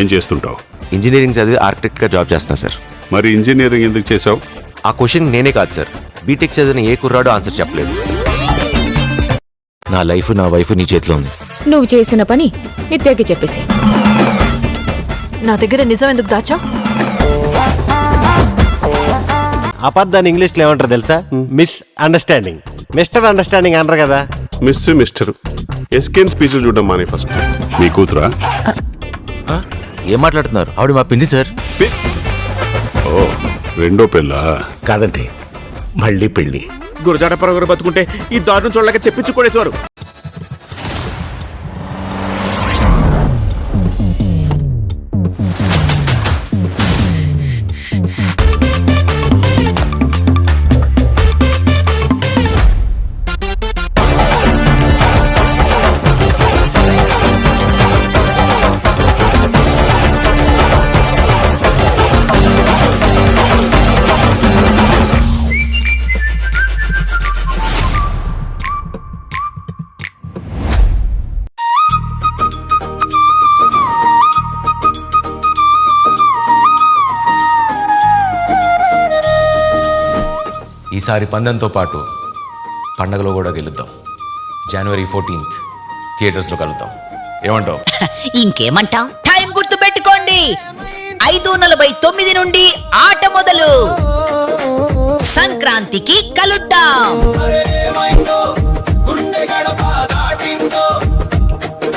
ఏం చేస్తుంటావు? ఇంజనీరింగ్ చదివి ఆర్కిటెక్ట్గా జాబ్ చేస్తున్నా సార్. మరి ఇంజనీరింగ్ ఎందుకు చేసావు? ఆ క్వశ్చన్ నేనే కాదు సార్, బీటెక్ చదివిన ఏ కుర్రాడో ఆన్సర్ చెప్పలేదు. నా లైఫ్ నా వైఫ్ నీ చేతిలో ఉంది. నువ్వు చేసిన పని నిత్యకి చెప్పేసి. నా దగ్గర నిజం ఎందుకు దాచా? అబద్ధాన్ని ఇంగ్లీష్లో ఏమంటారు తెలుసా? Miss understanding. మిస్టర్ అండర్స్టాండింగ్ అంటారు కదా. మిస్టర్ ఎస్కేన్ స్పీచ్ చూడడం మానే ఫస్ట్. మీ కూతురా? ఏం మాట్లాడుతున్నారు? ఆవిడ మా పిండి సార్. ఓ, రెండో పెళ్ళా? కాదండి, మళ్ళీ పెళ్లి. గురజాడ పరగరు బతుకుంటే ఈ దారుణం చూడలేక చెప్పించుకోడేసేవారు. ఈసారి పందెంతో పాటు పండగలో కూడా గెలుద్దాం. January 14th థియేటర్స్లో కలుద్దాం. ఏమంటావు? ఇంకేమంటాం? టైం గుర్తు పెట్టుకోండి, 5:49 నుండి ఆట మొదలు. సంక్రాంతికి కలుద్దాం.